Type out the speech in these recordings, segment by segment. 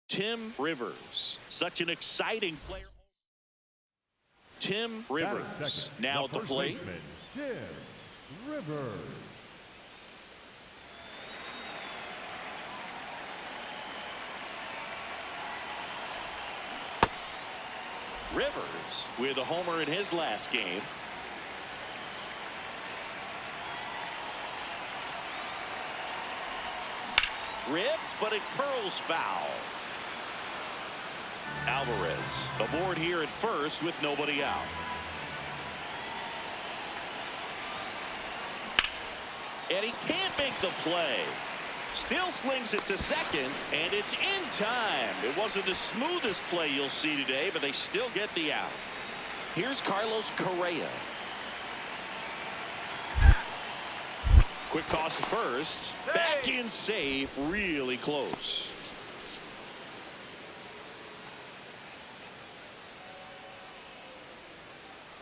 Tim Rivers, such an exciting player. Tim Rivers, now at the plate. Tim Rivers. Rivers with a homer in his last game. Ripped, but it curls foul. Alvarez aboard here at first with nobody out. And he can't make the play. Still slings it to second, and it's in time. It wasn't the smoothest play you'll see today, but they still get the out. Here's Carlos Correa. Quick toss to first. Back in safe, really close.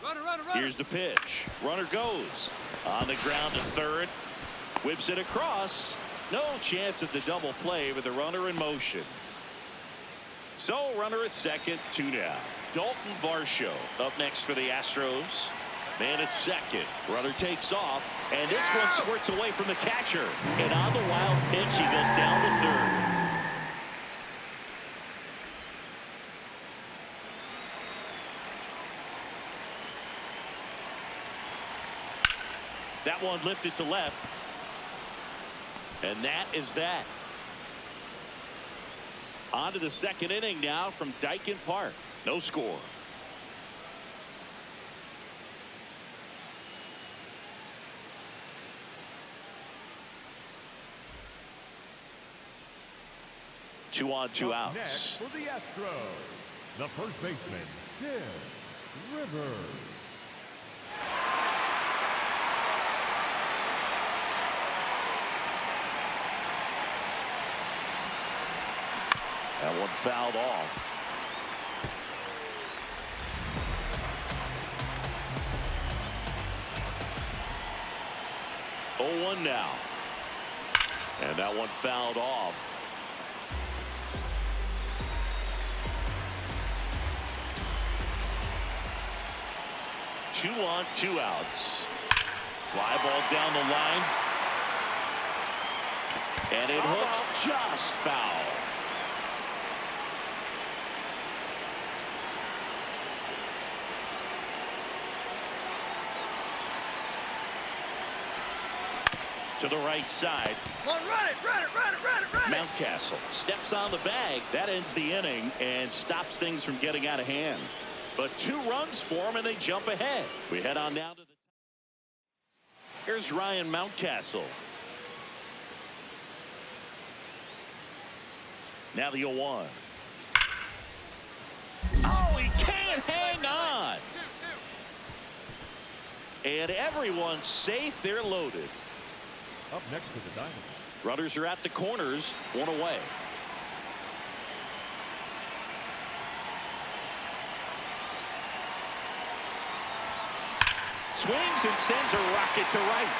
Runner. Here's the pitch. Runner goes. On the ground to third. Whips it across. No chance at the double play with the runner in motion. So runner at second, 2 down. Dalton Varsho up next for the Astros. Man at second. Runner takes off, and this one squirts away from the catcher. And on the wild pitch, he goes down to third. That one lifted to left. And that is that. On to the second inning now from Dyken Park. No score. Two on, two outs. Next for the Astros, the first baseman, Tim Rivers. That one fouled off. Oh, 1 now. And that one fouled off. Two on, 2 outs. Fly ball down the line. And it hooks just foul. To the right side. Run it. Mountcastle steps on the bag. That ends the inning and stops things from getting out of hand. But 2 runs for them, and they jump ahead. We head on down to the. Here's Ryan Mountcastle. Now the 0-1. Oh, he can't hang on. 2-2. And everyone's safe. They're loaded. Up next for the Diamondbacks. Runners are at the corners, 1 away. Swings and sends a rocket to right.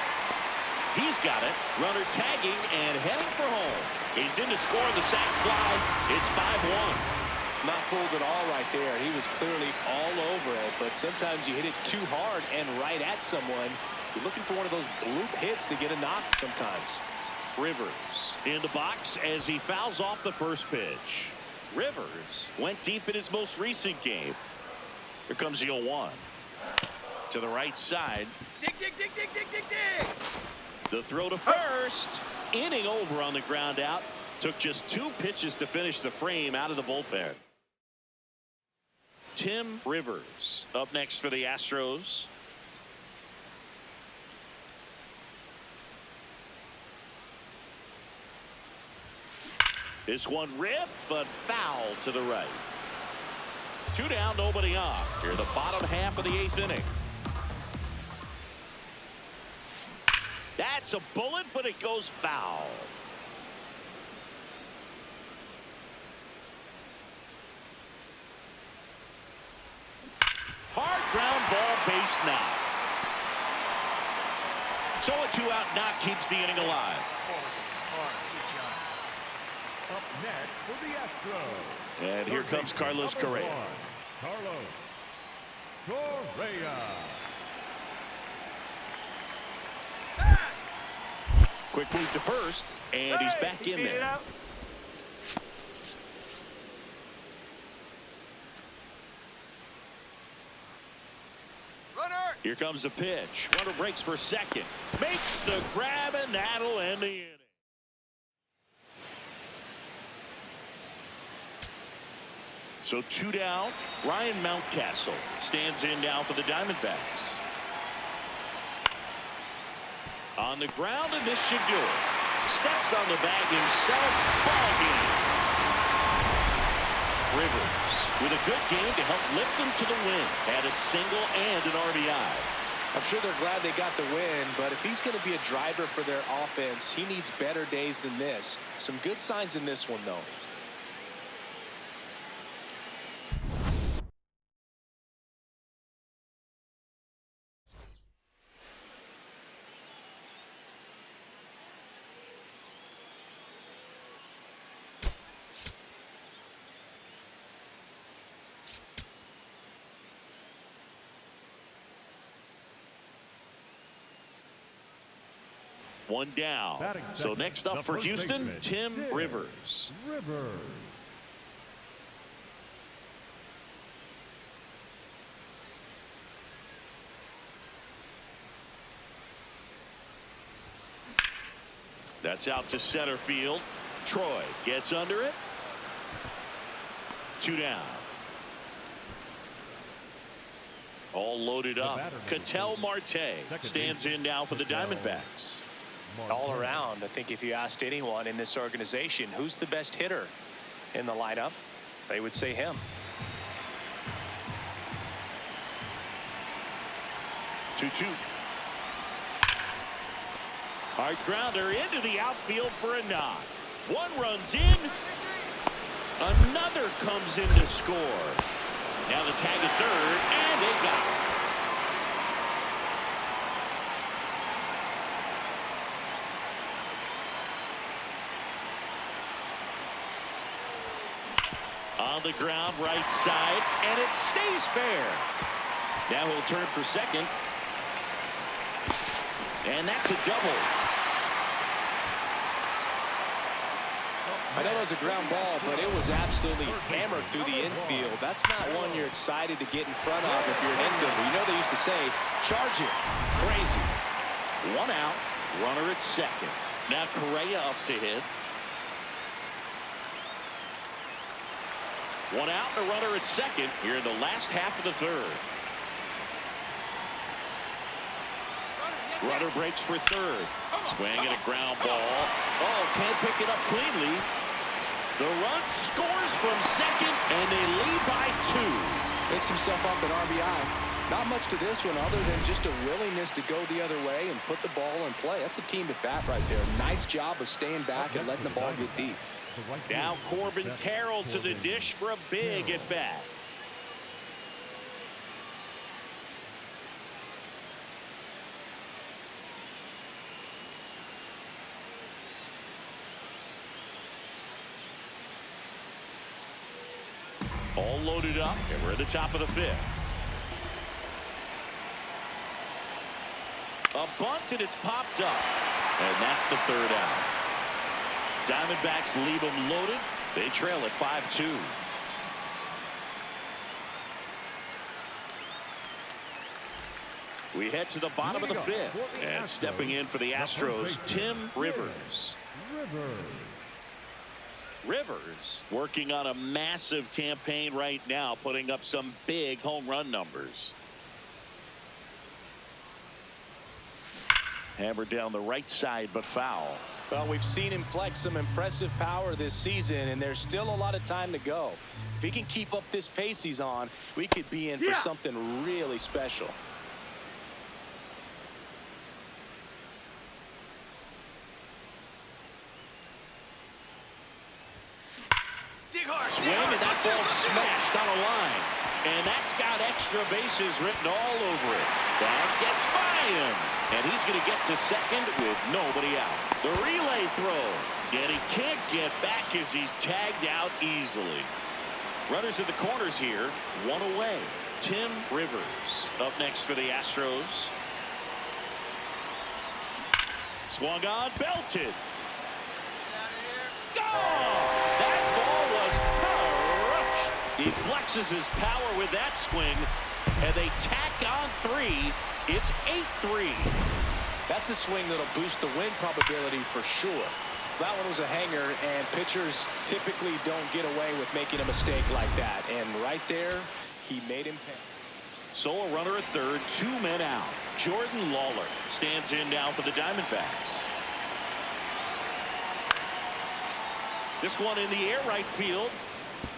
He's got it. Runner tagging and heading for home. He's in to score the sac fly. It's 5-1. Not fooled at all right there. He was clearly all over it, but sometimes you hit it too hard and right at someone. You're looking for one of those bloop hits to get a knock sometimes. Rivers in the box as he fouls off the first pitch. Rivers went deep in his most recent game. Here comes the 0-1. To the right side. Dig. The throw to first. Inning over on the ground out. Took just 2 pitches to finish the frame out of the bullpen. Tim Rivers up next for the Astros. This one ripped, but foul to the right. 2 down, nobody on. Here the bottom half of the 8th inning. That's a bullet, but it goes foul. Hard ground ball, base knock. So a 2-out knock keeps the inning alive. Up next for the Astros. And here comes Carlos Number Correa. 1, Carlos Correa. Quick move to first, and he's back in there. Here comes the pitch. Runner breaks for second. Makes the grab, and that'll end the inning. So 2 down. Ryan Mountcastle stands in now for the Diamondbacks. On the ground, and this should do it. Steps on the bag himself. Ball game. Rivers with a good game to help lift them to the win. Had a single and an RBI. I'm sure they're glad they got the win, but if he's going to be a driver for their offense, he needs better days than this. Some good signs in this one, though. One down. So next up for Houston, Tim Rivers. That's out to center field. Troy gets under it. 2 down. All loaded up. Ketel Marte stands in now for the Diamondbacks. All around, I think if you asked anyone in this organization who's the best hitter in the lineup, they would say him. 2-2. Hard grounder into the outfield for a knock. One runs in. Another comes in to score. Now the tag at third, and they got it. On the ground, right side, and it stays fair. Now he'll turn for second. And that's a double. I know it was a ground ball, but it was absolutely hammered through the infield. That's not one you're excited to get in front of if you're an infielder. You know they used to say, charge it. Crazy. 1 out, runner at second. Now Correa up to hit. 1 out and a runner at second here in the last half of the third. Runner breaks for third. Swing and a ground ball. Oh, can't pick it up cleanly. The run scores from second, and they lead by 2. Picks himself up at RBI. Not much to this one other than just a willingness to go the other way and put the ball in play. That's a team at bat right there. Nice job of staying back and letting the ball get deep. Now Corbin Carroll to the dish for a big at bat. All loaded up, and we're at the top of the 5th. A bunt, and it's popped up. And that's the 3rd out. Diamondbacks leave them loaded. They trail at 5-2. We head to the bottom of the 5th. And stepping in for the Astros, Tim Rivers. Rivers working on a massive campaign right now, putting up some big home run numbers. Hammered down the right side, but foul. Well, we've seen him flex some impressive power this season, and there's still a lot of time to go. If he can keep up this pace he's on, we could be in for something really special. Swing, and that ball smashed on a line. And that's got extra bases written all over it. That gets by him. And he's going to get to second with nobody out. The relay throw. And he can't get back as he's tagged out easily. Runners at the corners here, one away. Tim Rivers up next for the Astros. Swung on, belted. Oh, that ball was crushed. He flexes his power with that swing, and they tack on 3. It's 8-3. That's a swing that'll boost the win probability for sure. That one was a hanger, and pitchers typically don't get away with making a mistake like that. And right there, he made him pay. So a runner at third, 2 men out. Jordan Lawler stands in now for the Diamondbacks. This one in the air right field.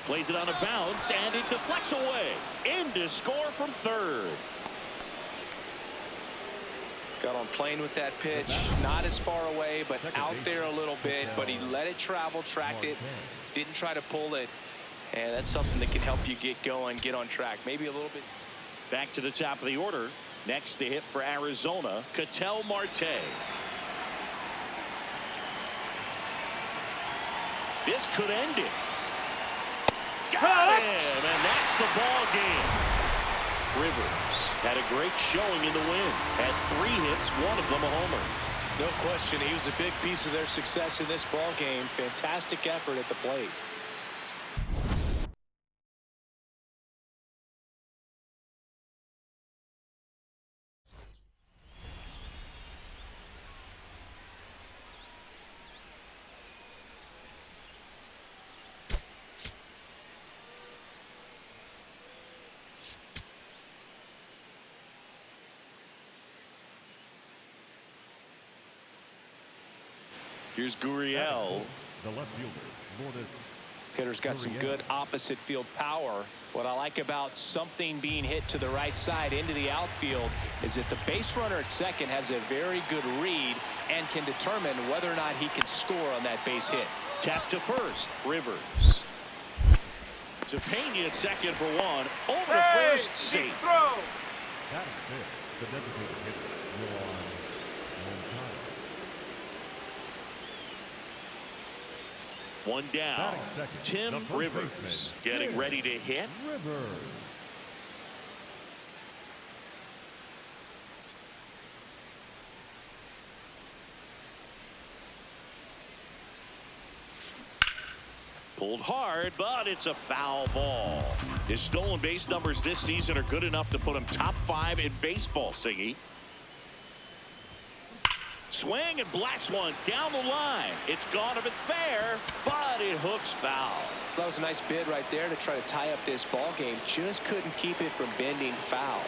Plays it on a bounce, and it deflects away. In to score from third. Got on plane with that pitch. Not as far away, but out there a little bit. But he let it travel, tracked it, didn't try to pull it. And that's something that can help you get going, get on track. Maybe a little bit. Back to the top of the order. Next to hit for Arizona, Ketel Marte. This could end it. Got him, and that's the ball game. Rivers had a great showing in the win. Had 3 hits, 1 of them a homer. No question, he was a big piece of their success in this ball game. Fantastic effort at the plate. Here's Gurriel. The left fielder. Hitter's got some good opposite field power. What I like about something being hit to the right side into the outfield is that the base runner at second has a very good read and can determine whether or not he can score on that base hit. Tap to first. Rivers. To Pena at second for 1. Over to first. Safe. That is fair. The designated hitter. You're on time. 1 down. Tim Rivers baseman, getting ready to hit. Rivers. Pulled hard, but it's a foul ball. His stolen base numbers this season are good enough to put him top 5 in baseball, Singy. Swing and blast one down the line. It's gone if it's fair, but it hooks foul. That was a nice bid right there to try to tie up this ball game. Just couldn't keep it from bending foul.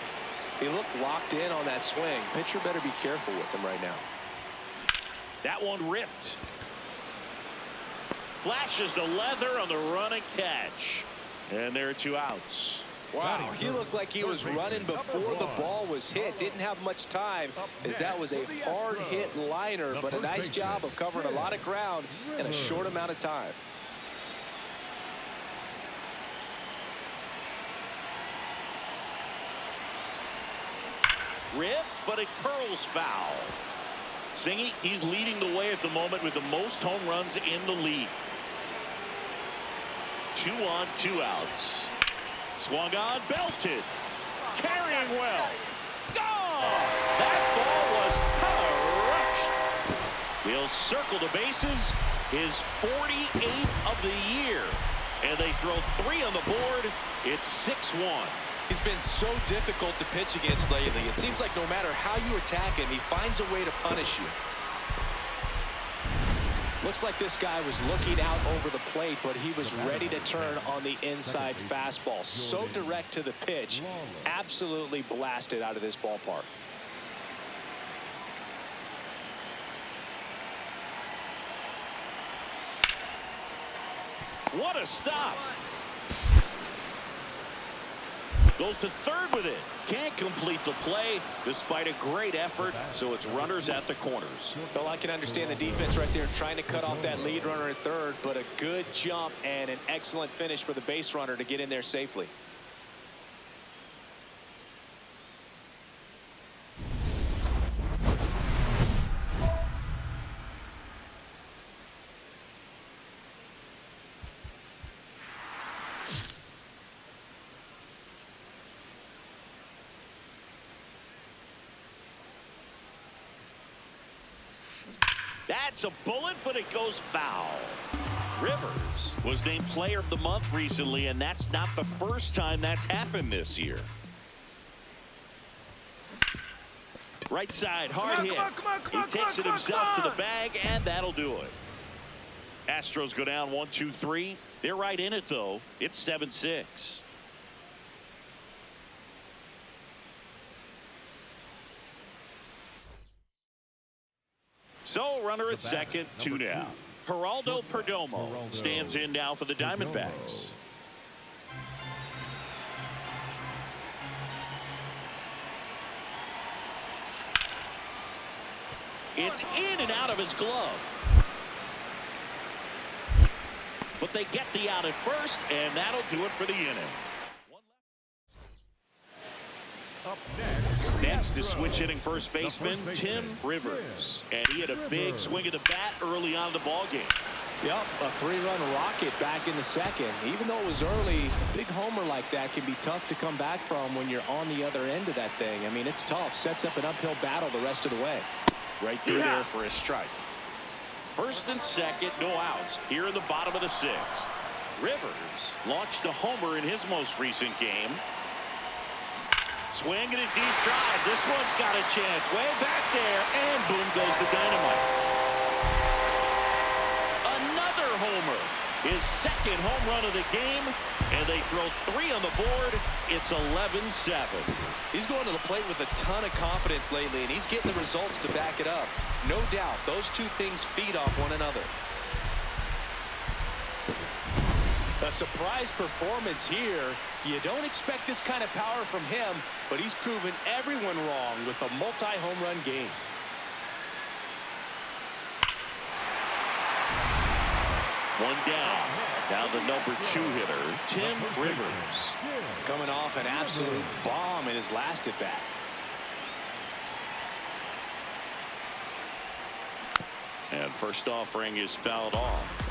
He looked locked in on that swing. Pitcher better be careful with him right now. That one ripped. Flashes the leather on the running catch. And there are 2 outs. Wow, he looked like he was running before the ball was hit. Didn't have much time as that was a hard hit liner, but a nice job of covering a lot of ground in a short amount of time. Ripped, but it curls foul. Singy, he's leading the way at the moment with the most home runs in the league. 2 on, 2 outs. Swung on, belted. Carrying well. Oh, that ball was crushed. He'll circle the bases. His 48th of the year. And they throw 3 on the board. It's 6-1. He's been so difficult to pitch against lately. It seems like no matter how you attack him, he finds a way to punish you. Looks like this guy was looking out over the plate, but he was ready to turn on the inside fastball. So direct to the pitch. Absolutely blasted out of this ballpark. What a stop. Goes to third with it. Can't complete the play despite a great effort, so it's runners at the corners. Well, I can understand the defense right there trying to cut off that lead runner at third, but a good jump and an excellent finish for the base runner to get in there safely. That's a bullet, but it goes foul. Rivers was named Player of the Month recently, and that's not the first time that's happened this year. Right side, hard hit. He takes it himself to the bag, and that'll do it. Astros go down 1-2-3. They're right in it, though. It's 7-6. So, runner at second, 2 down. Geraldo Perdomo stands in now for the Diamondbacks. It's in and out of his glove. But they get the out at first, and that'll do it for the inning. Up Next is switch hitting first baseman Tim Rivers. And he had a big swing of the bat early on in the ballgame. Yep, a 3-run rocket back in the second. Even though it was early, a big homer like that can be tough to come back from when you're on the other end of that thing. I mean, it's tough. Sets up an uphill battle the rest of the way. Right through there for a strike. First and second, no outs here in the bottom of the 6th. Rivers launched a homer in his most recent game. Swing and a deep drive. This one's got a chance. Way back there, and boom goes the dynamite. Another homer. His second home run of the game, and they throw 3 on the board. It's 11-7. He's going to the plate with a ton of confidence lately, and he's getting the results to back it up. No doubt, those two things feed off one another. A surprise performance here. You don't expect this kind of power from him, but he's proven everyone wrong with a multi-home run game. One down. Now the number 2 hitter, Tim Rivers. Coming off an absolute bomb in his last at bat. And first offering is fouled off.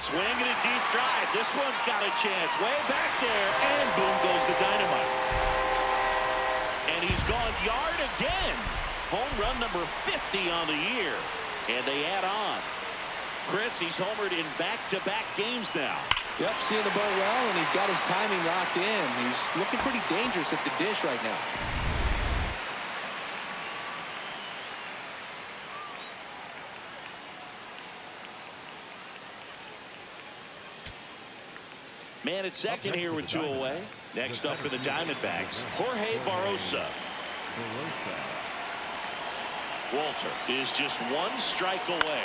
Swing and a deep drive. This one's got a chance. Way back there, and boom goes the dynamite. And he's gone yard again. Home run number 50 on the year. And they add on. Chris, he's homered in back-to-back games now. Yep, seeing the ball well, and he's got his timing locked in. He's looking pretty dangerous at the dish right now. Man at second here with 2 away. Next up for the Diamondbacks, Jorge Barrosa. Walter is just 1 strike away.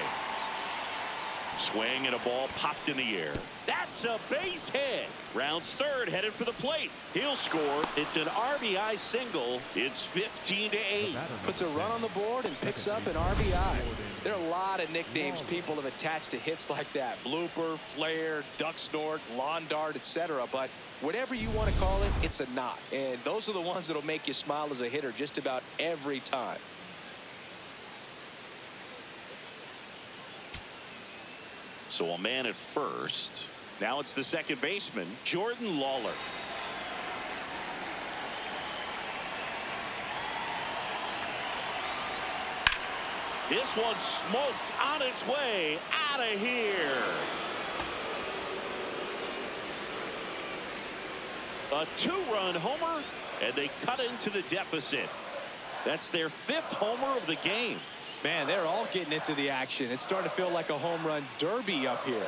Swing and a ball popped in the air. That's a base hit. Rounds third, headed for the plate. He'll score. It's an RBI single. It's 15-8. Puts a run on the board and picks up an RBI. There are a lot of nicknames people have attached to hits like that. Blooper, flare, duck snort, lawn dart, etc. But whatever you want to call it, it's a knock. And those are the ones that'll make you smile as a hitter just about every time. So a man at first. Now it's the second baseman, Jordan Lawler. This one's smoked on its way out of here. A 2-run homer, and they cut into the deficit. That's their 5th homer of the game. Man, they're all getting into the action. It's starting to feel like a home run derby up here.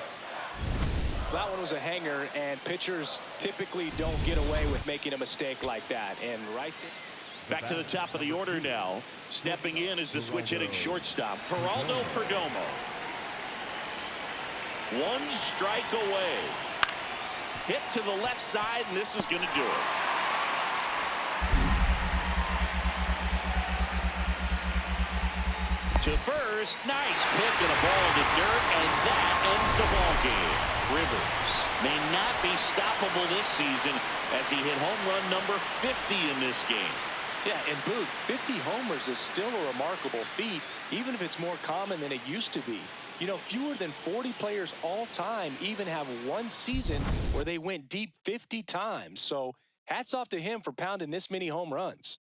That one was a hanger, and pitchers typically don't get away with making a mistake like that. And right there. Back to the top of the order now. Stepping in is the switch hitting shortstop, Geraldo Perdomo. 1 strike away. Hit to the left side, and this is going to do it. To first, nice pick and a ball to dirt, and that ends the ball game. Rivers may not be stoppable this season as he hit home run number 50 in this game. Yeah, and Boog, 50 homers is still a remarkable feat, even if it's more common than it used to be. You know, fewer than 40 players all time even have one season where they went deep 50 times. So Hats off to him for pounding this many home runs.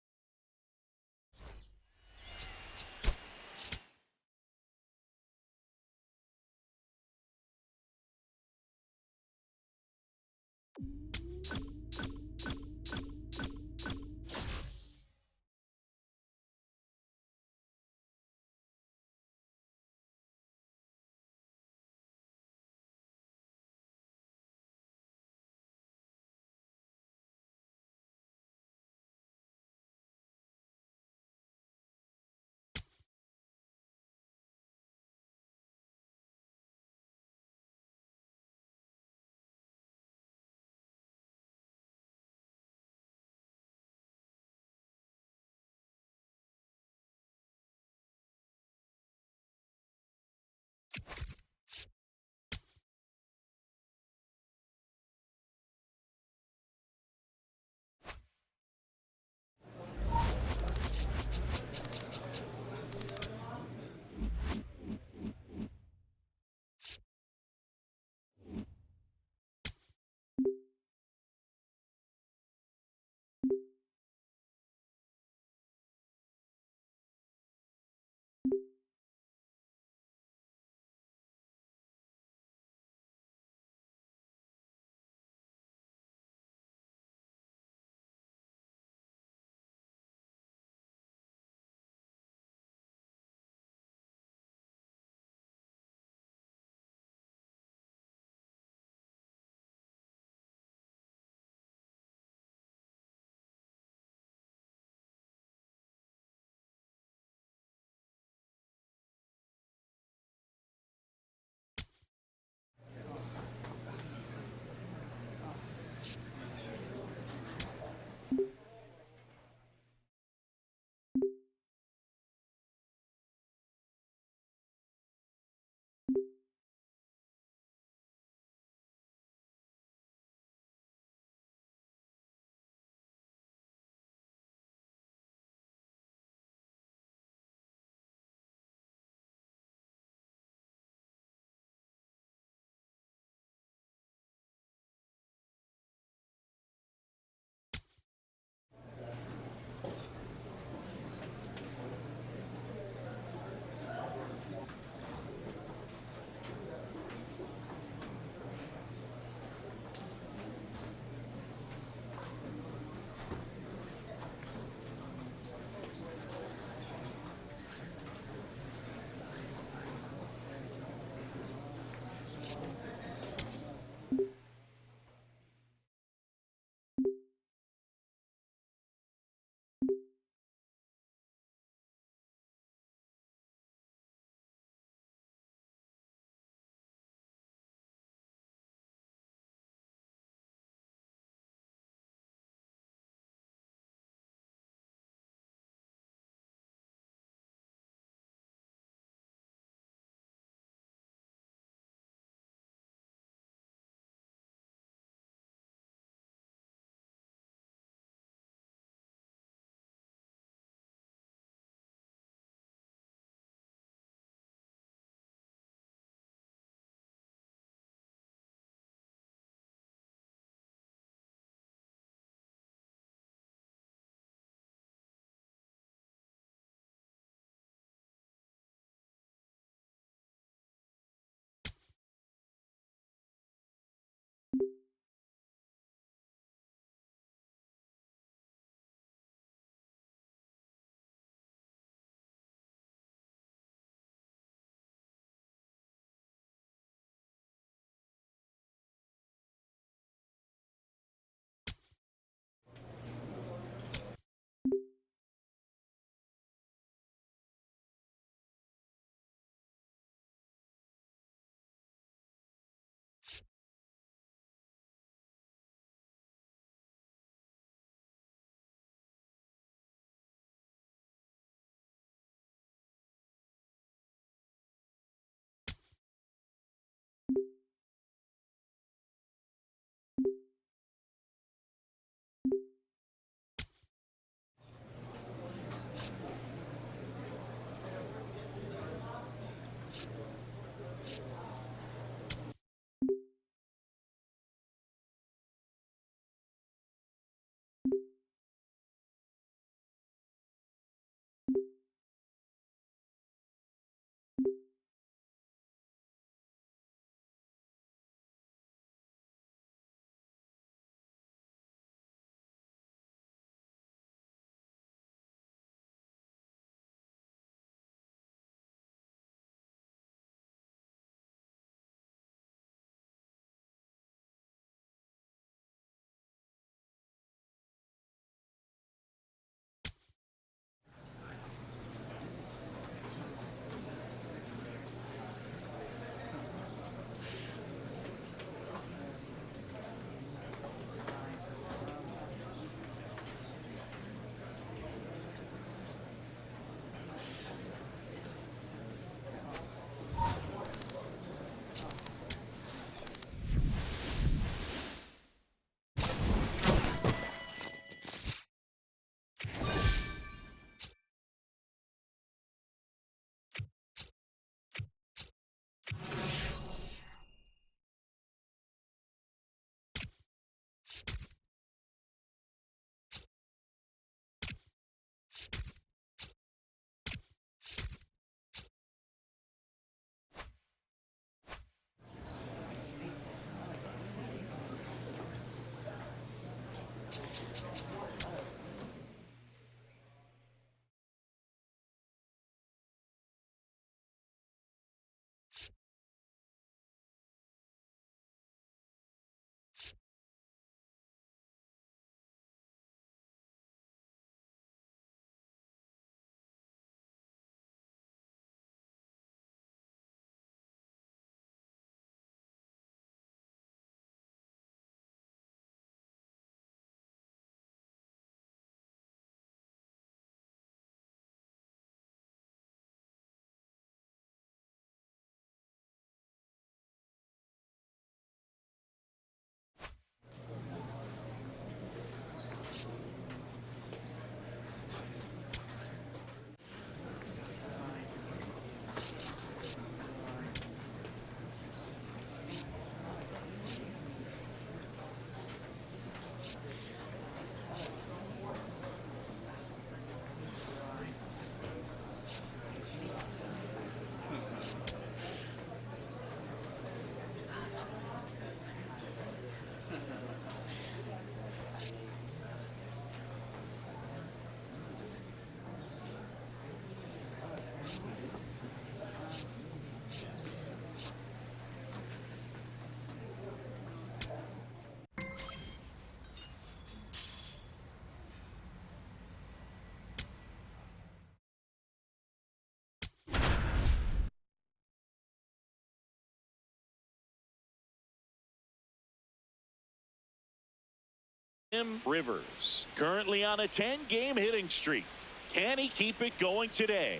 Rivers, currently on a 10-game hitting streak. Can he keep it going today?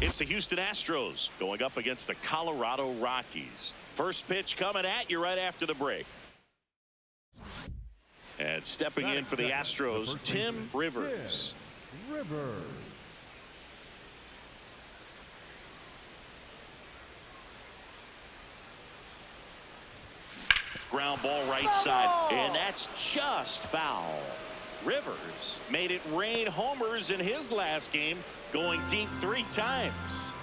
It's the Houston Astros going up against the Colorado Rockies. First pitch coming at you right after the break. And stepping in for the Astros, Tim Rivers. Ground ball right side, and that's just foul. Rivers made it rain homers in his last game, going deep 3 times.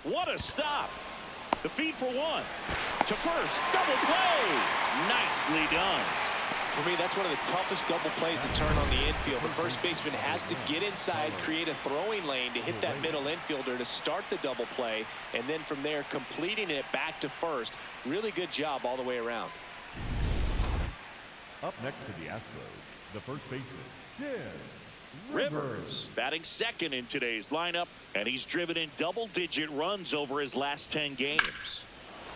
What a stop. The feed for 1. To first. Double play. Nicely done. For me, that's one of the toughest double plays to turn on the infield. The first baseman has to get inside, create a throwing lane to hit that middle infielder to start the double play, and then from there completing it back to first. Really good job all the way around. Up next to the Astros, the first baseman, Tim Rivers batting second in today's lineup, and he's driven in double-digit runs over his last 10 games.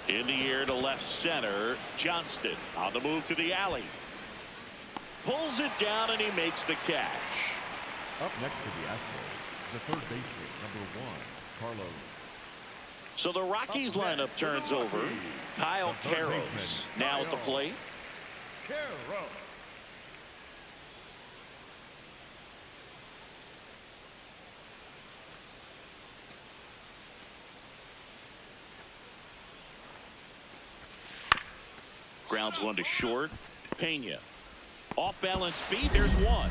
In the air to left center, Johnston on the move to the alley. Pulls it down, and he makes the catch. Up next to the Astros, the third baseman, number 1, Carlos. So the Rockies lineup turns over. Kyle Carros now at the plate. Grounds one to short. Pena. Off balance speed. There's one.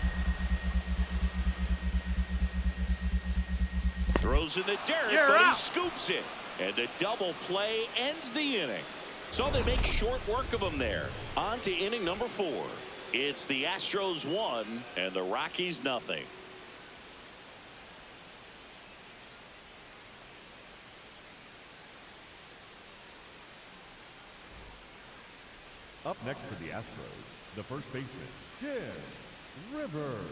Throws in the dirt, but he scoops it. And a double play ends the inning. So they make short work of him there. On to inning number 4. It's the Astros 1 and the Rockies nothing. Up next for the Astros, the first baseman, Tim Rivers.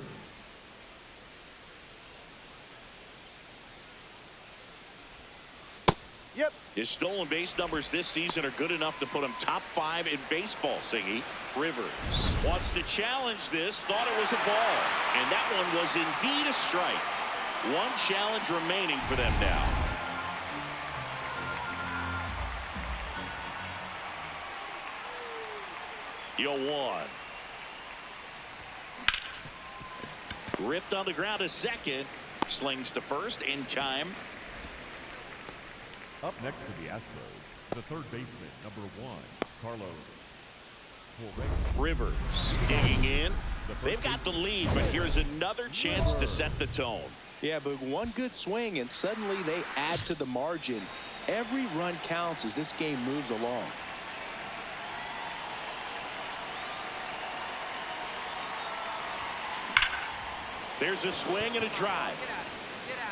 His stolen base numbers this season are good enough to put him top 5 in baseball, Singy. Rivers wants to challenge this, thought it was a ball, and that one was indeed a strike. One challenge remaining for them now. Yo, 1. Ripped on the ground to second. Slings to first in time. Up next to the Astros, the third baseman, number 1, Carlos. Rivers digging in. They've got the lead, but here's another chance to set the tone. Yeah, but one good swing, and suddenly they add to the margin. Every run counts as this game moves along. There's a swing and a drive.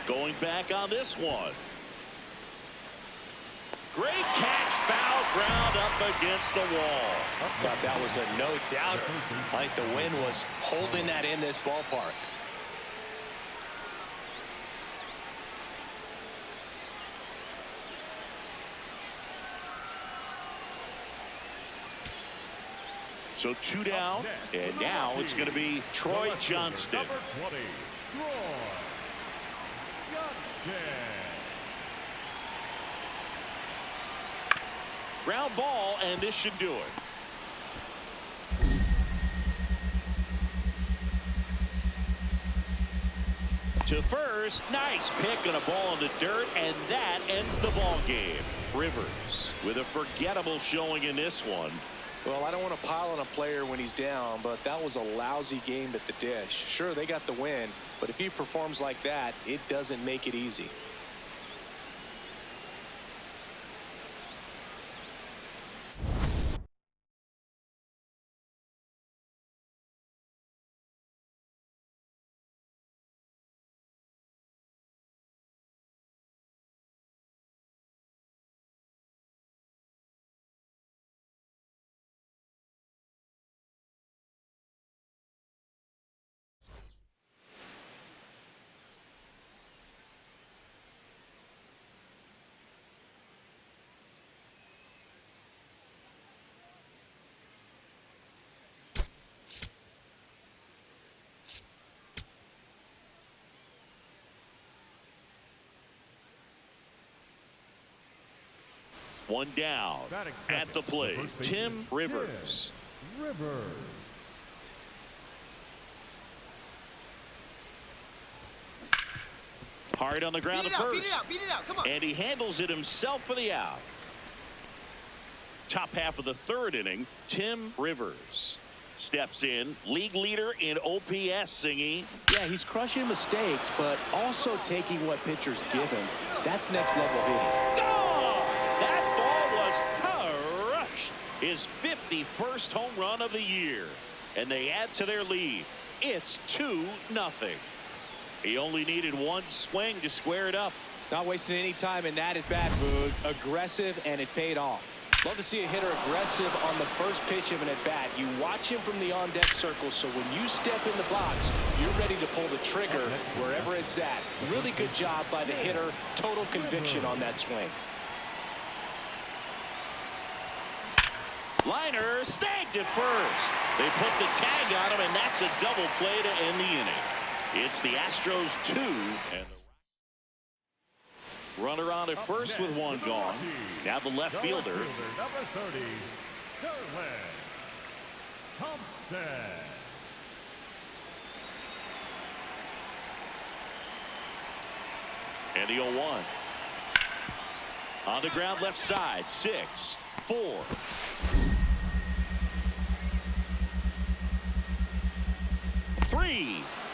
Going back on this one. Great catch, foul ground up against the wall. Thought that was a no-doubter. I think the wind was holding that in this ballpark. So 2 down, and now it's going to be Troy Johnston. Number 20, Troy Johnston. Ground ball, and this should do it. To first, nice pick on a ball in the dirt, and that ends the ball game. Rivers with a forgettable showing in this one. Well, I don't want to pile on a player when he's down, but that was a lousy game at the dish. Sure, they got the win, but if he performs like that, it doesn't make it easy. One down. At the plate, Tim Rivers. Hard on the ground at first. Beat it out. Come on. And he handles it himself for the out. Top half of the third inning, Tim Rivers steps in, league leader in OPS, Singy. Yeah, he's crushing mistakes, but also taking what pitchers give him. That's next level hitting. Oh, that ball was crushed. His 51st home run of the year. And they add to their lead. It's 2-0. He only needed one swing to square it up. Not wasting any time in that at bat, Boog. Aggressive, and it paid off. Love to see a hitter aggressive on the first pitch of an at-bat. You watch him from the on-deck circle, so when you step in the box, you're ready to pull the trigger wherever it's at. Really good job by the hitter. Total conviction on that swing. Liner snagged it first. They put the tag on him, and that's a double play to end the inning. It's the Astros 2 and the runner on at first with one gone. Now the left fielder. Number 30, Sterling Thompson. And the 0-1. On the ground left side. 6-4.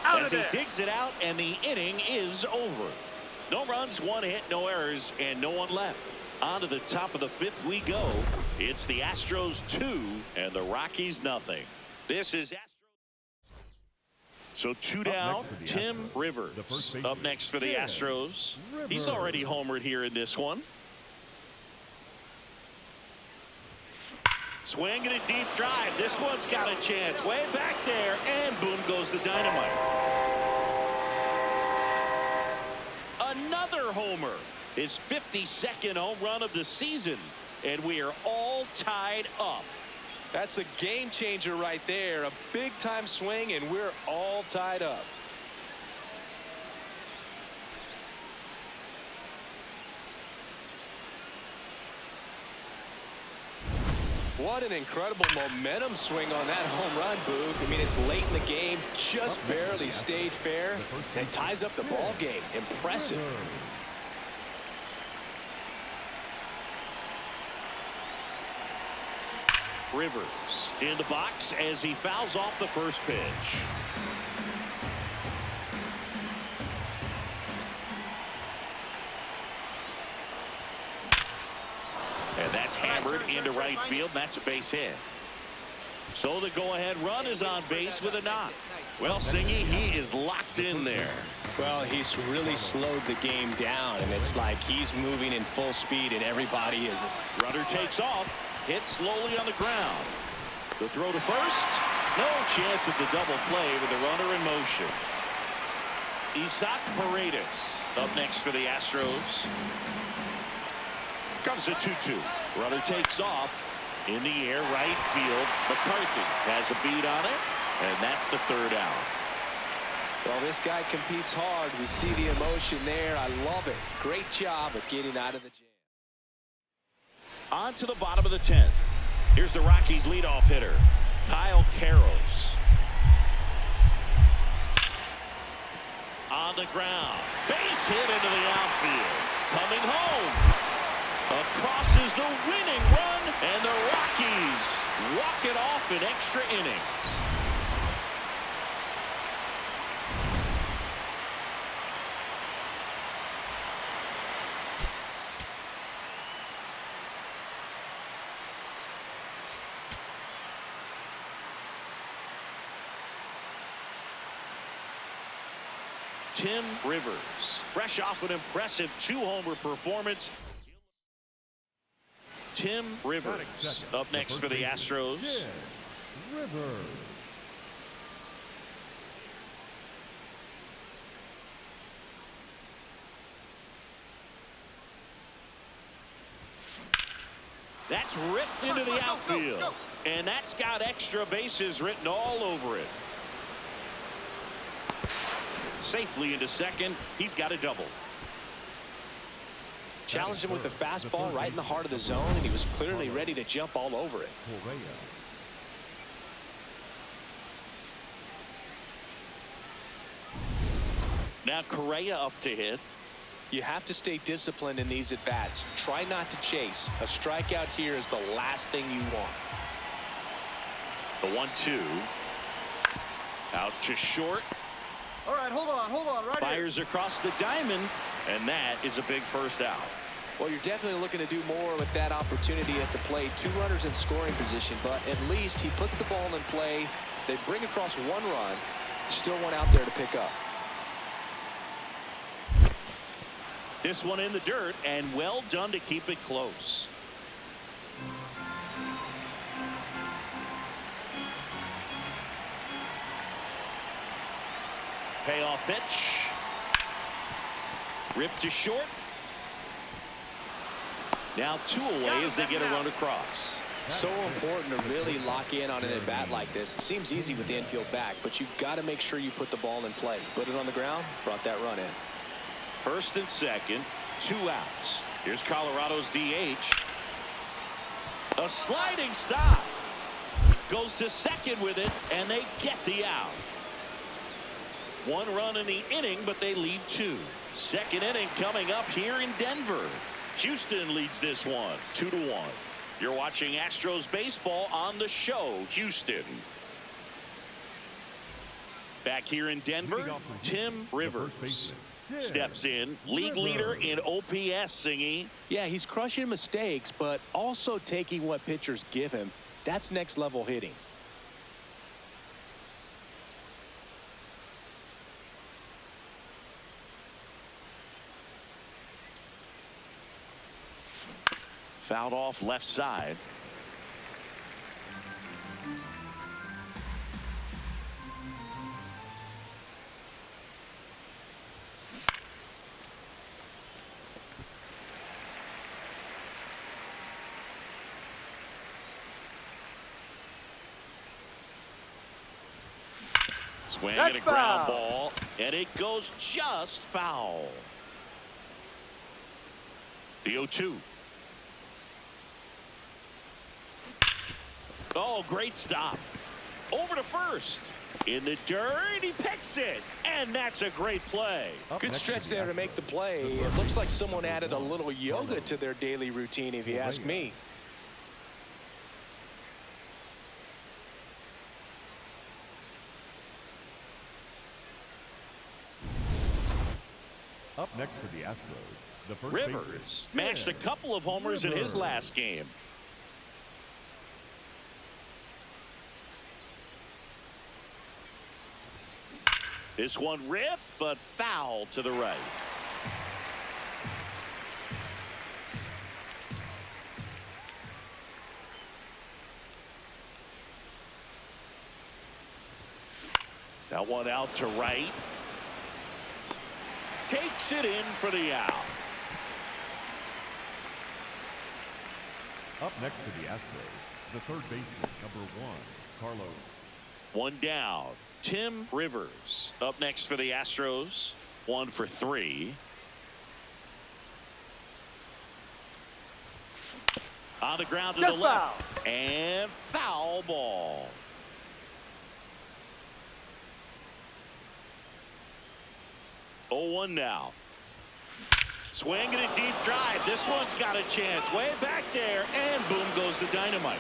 As he digs it out, and the inning is over. No runs, one hit, no errors, and no one left. On to the top of the fifth we go. It's the Astros 2 and the Rockies nothing. This is Astros. So 2 down, Tim Rivers. Up next for the Astros. He's already homered here in this one. Swing and a deep drive. This one's got a chance. Way back there, and boom goes the dynamite. Another homer. His 52nd home run of the season. And we are all tied up. That's a game changer right there. A big-time swing, and we're all tied up. What an incredible momentum swing on that home run, Boog. I mean, it's late in the game, just barely stayed fair, and ties up the ball game. Impressive. Rivers in the box as he fouls off the first pitch. And that's hammered into right field. And that's a base hit. So the go-ahead run is on base with a knock. Well, Singy, he is locked in there. Well, he's really slowed the game down, and it's like he's moving in full speed, and everybody is. Runner takes off, hits slowly on the ground. The throw to first. No chance at the double play with the runner in motion. Isaac Paredes up next for the Astros. Comes a 2-2. Runner takes off in the air, right field. McCarthy has a beat on it, and that's the third out. Well, this guy competes hard. We see the emotion there. I love it. Great job of getting out of the jam. On to the bottom of the 10th. Here's the Rockies leadoff hitter, Kyle Karros. On the ground. Base hit into the outfield. Coming home. Across is the winning run, and the Rockies walk it off in extra innings. Tim Rivers, fresh off an impressive 2-homer performance. Tim Rivers up next for the Astros. Rivers. That's ripped into the outfield. And that's got extra bases written all over it. Safely into second. He's got a double. Challenged him with the fastball right in the heart of the zone, and he was clearly ready to jump all over it. Now Correa up to hit. You have to stay disciplined in these at-bats. Try not to chase. A strikeout here is the last thing you want. The 1-2. Out to short. All right, hold on, right Fires across the diamond, and that is a big first out. Well, you're definitely looking to do more with that opportunity at the plate. 2 runners in scoring position, but at least he puts the ball in play. They bring across 1 run. Still one out there to pick up. This one in the dirt, and well done to keep it close. Payoff pitch. Ripped to short. Now 2 away as they get a run across. So important to really lock in on an at-bat like this. It seems easy with the infield back, but you've got to make sure you put the ball in play. Put it on the ground, brought that run in. First and second, 2 outs. Here's Colorado's DH. A sliding stop. Goes to second with it, and they get the out. 1 run in the inning, but they lead 2. Second inning coming up here in Denver. Houston leads this one 2-1. You're watching Astros baseball on the show, Houston. Back here in Denver, Tim Rivers steps in, league leader in OPS, Singy. Yeah, he's crushing mistakes, but also taking what pitchers give him. That's next level hitting. Fouled off left side. Swing and a ground ball, and it goes just foul. The 0-2. Oh, great stop. Over to first. In the dirt, he picks it. And that's a great play. Good stretch there to make the play. It looks like someone added a little yoga to their daily routine, if you ask me. Up next for the Astros, the first Rivers matched a couple of homers in his last game. This one ripped, but foul to the right. That one out to right. Takes it in for the out. Up next to the Astros, the third baseman, number 1, Carlos. 1 down. Tim Rivers up next for the Astros. 1 for 3. On the ground to the left. And foul ball. Oh, 1 now. Swinging a deep drive. This one's got a chance. Way back there. And boom goes the dynamite.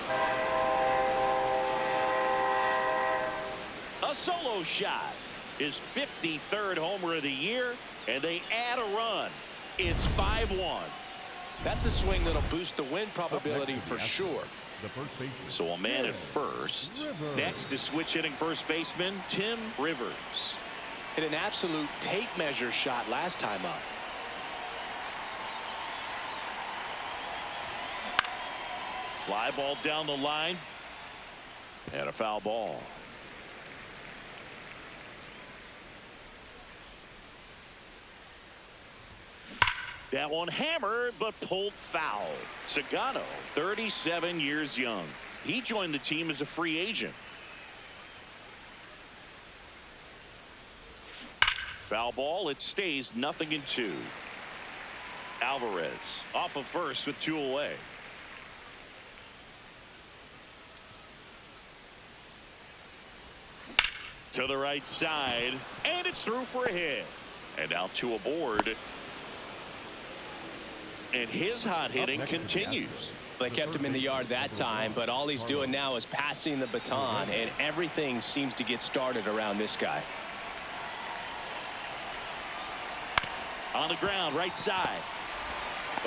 A solo shot. His 53rd homer of the year. And they add a run. It's 5-1. That's a swing that'll boost the win probability for sure. The first baseman. So a man at first. Next is switch hitting first baseman Tim Rivers. Hit an absolute tape measure shot last time up. Fly ball down the line. And a foul ball. That one hammered but pulled foul. Sagano, 37 years young. He joined the team as a free agent. Foul ball. It stays 0-2. Alvarez off of first with 2 away. To the right side, and it's through for a hit. And now 2 aboard. And his hot hitting continues. They kept him in the yard that time, but all he's doing now is passing the baton, and everything seems to get started around this guy. On the ground, right side.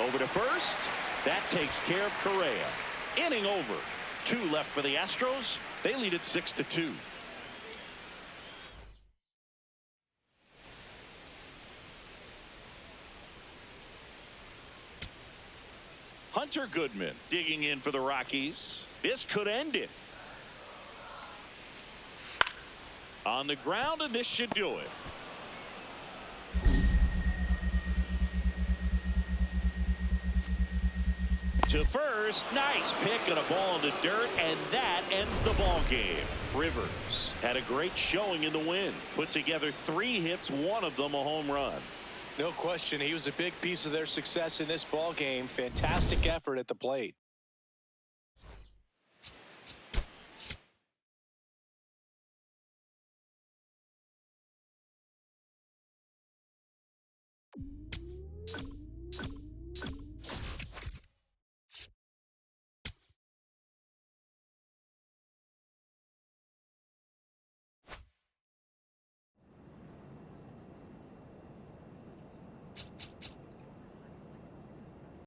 Over to first. That takes care of Correa. Inning over. 2 left for the Astros. They lead it 6-2. Hunter Goodman digging in for the Rockies. This could end it. On the ground, and this should do it. To first, nice pick and a ball in the dirt, and that ends the ball game. Rivers had a great showing in the win. Put together 3 hits, 1 of them a home run. No question, he was a big piece of their success in this ball game. Fantastic effort at the plate.